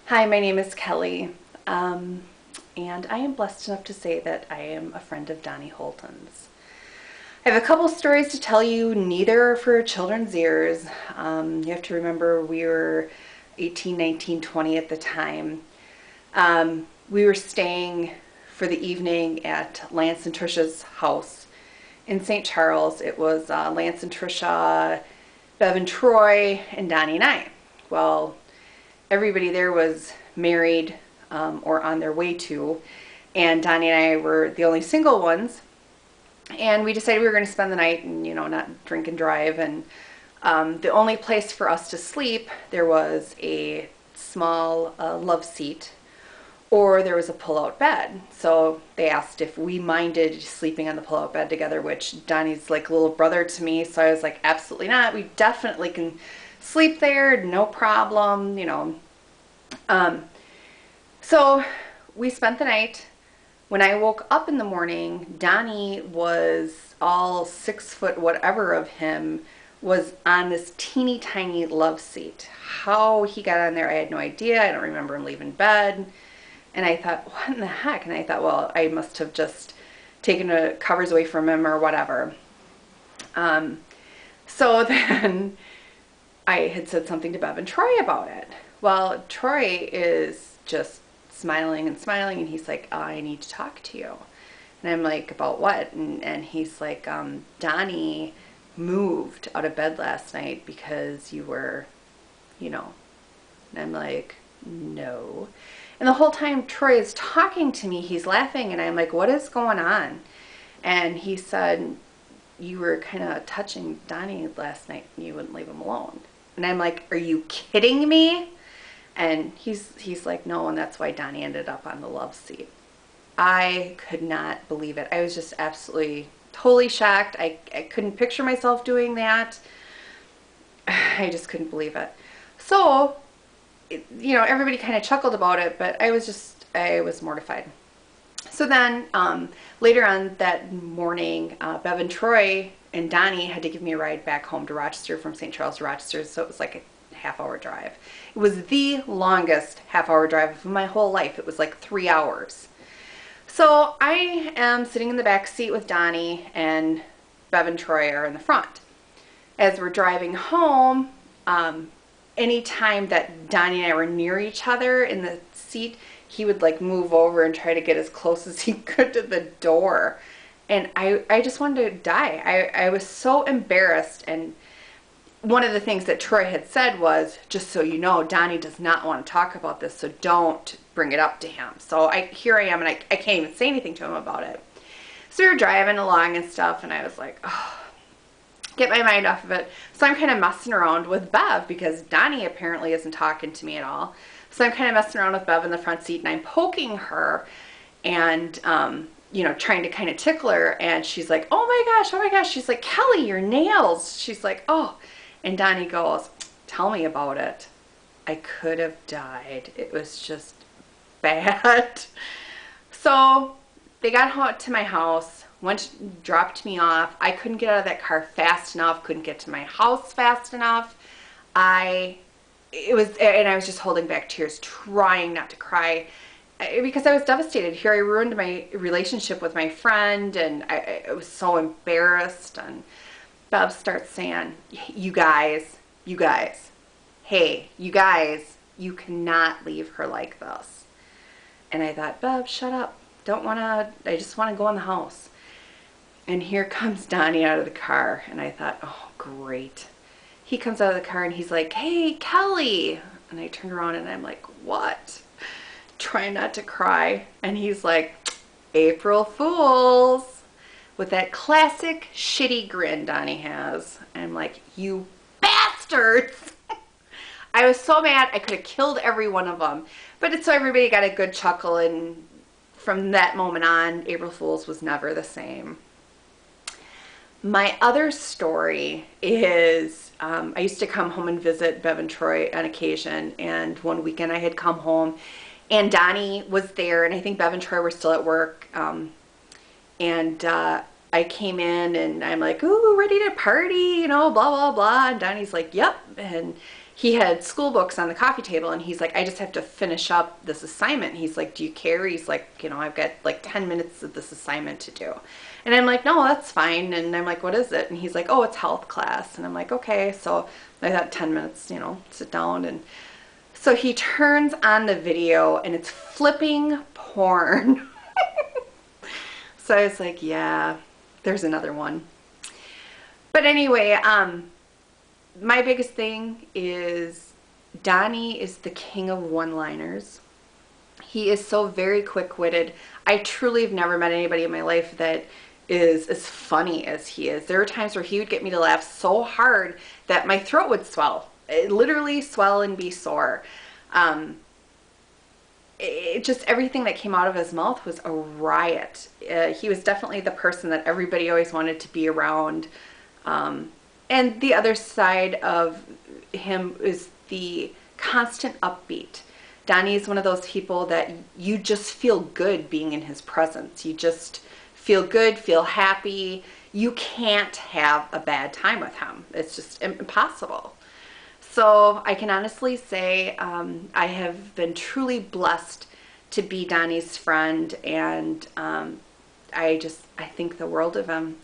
Hi, my name is Kelly, and I am blessed enough to say that I am a friend of Donnie Holton's. I have a couple stories to tell you, neither are for children's ears. You have to remember we were 18, 19, 20 at the time. We were staying for the evening at Lance and Trisha's house in St. Charles. It was Lance and Trisha, Bev and Troy, and Donnie and I. Well, everybody there was married or on their way to, and Donnie and I were the only single ones. And we decided we were going to spend the night and, not drink and drive. And the only place for us to sleep, there was a small love seat, or there was a pull-out bed. So they asked if we minded sleeping on the pull-out bed together, which Donnie's like a little brother to me. So I was like, absolutely not. We definitely can sleep there, no problem. So we spent the night. When I woke up in the morning, Donnie was all 6 foot whatever of him was on this teeny tiny love seat. How he got on there, I had no idea. I don't remember him leaving bed. And I thought, what in the heck? And I thought, well, I must have just taken the covers away from him or whatever. So then I had said something to Bev and Troy about it. Well, Troy is just smiling and smiling, and he's like, I need to talk to you. And I'm like, about what? And he's like, Donnie moved out of bed last night because you were, And I'm like, no. And the whole time Troy is talking to me, he's laughing, and I'm like, what is going on? And he said, you were kind of touching Donnie last night and you wouldn't leave him alone. And I'm like, are you kidding me? And he's like, no, and that's why Donnie ended up on the love seat. I could not believe it. I was just absolutely, totally shocked. I couldn't picture myself doing that. I just couldn't believe it. So, everybody kind of chuckled about it, but I was mortified. So then, later on that morning, Bev and Troy and Donnie had to give me a ride back home to Rochester from St. Charles to Rochester, so it was like a half-hour drive. It was the longest half-hour drive of my whole life. It was like 3 hours. So I am sitting in the back seat with Donnie, and Bev and Troy are in the front. As we're driving home, anytime that Donnie and I were near each other in the seat, he would like move over and try to get as close as he could to the door. And I just wanted to die. I was so embarrassed. And one of the things that Troy had said was, just so you know, Donnie does not want to talk about this, so don't bring it up to him. So here I am, and I can't even say anything to him about it. So we were driving along and stuff, and I was like, oh, get my mind off of it. So I'm kind of messing around with Bev because Donnie apparently isn't talking to me at all. So I'm kind of messing around with Bev in the front seat, and I'm poking her and, trying to kind of tickle her. And she's like, oh my gosh. She's like, Kelly, your nails. She's like, oh. And Donnie goes, tell me about it. I could have died. It was just bad. So they got to my house, dropped me off. I couldn't get out of that car fast enough, couldn't get to my house fast enough. And I was just holding back tears, trying not to cry because I was devastated. Here I ruined my relationship with my friend, and I was so embarrassed. And Bev starts saying, you guys, hey, you guys, you cannot leave her like this. And I thought, Bev, shut up. I just want to go in the house. And here comes Donnie out of the car, and I thought, oh, great. He comes out of the car and he's like, hey, Kelly. And I turned around and I'm like, what? Trying not to cry. And he's like, April Fools. With that classic shitty grin Donnie has. And I'm like, you bastards. I was so mad I could have killed every one of them. But so everybody got a good chuckle, and from that moment on, April Fools was never the same. My other story is I used to come home and visit Bev and Troy on occasion, and one weekend I had come home and Donnie was there, and I think Bev and Troy were still at work, and I came in and I'm like, ooh, ready to party, blah, blah, blah. And Donnie's like, yep. And he had school books on the coffee table, and he's like, I just have to finish up this assignment. He's like, do you care? He's like, you know, I've got like 10 minutes of this assignment to do. And I'm like, no, that's fine. And I'm like, what is it? And he's like, oh, it's health class. And I'm like, okay. So I thought 10 minutes, you know, sit down. And so he turns on the video, and it's flipping porn. So I was like, yeah, there's another one. But anyway, my biggest thing is Donnie is the king of one-liners. He is so very quick-witted. I truly have never met anybody in my life that is as funny as he is. There were times where he would get me to laugh so hard that my throat would swell. It literally swell and be sore. It just, everything that came out of his mouth was a riot. He was definitely the person that everybody always wanted to be around. And the other side of him is the constant upbeat. Donnie is one of those people that you just feel good being in his presence. You just feel good, feel happy. You can't have a bad time with him. It's just impossible. So I can honestly say I have been truly blessed to be Donnie's friend, and I think the world of him.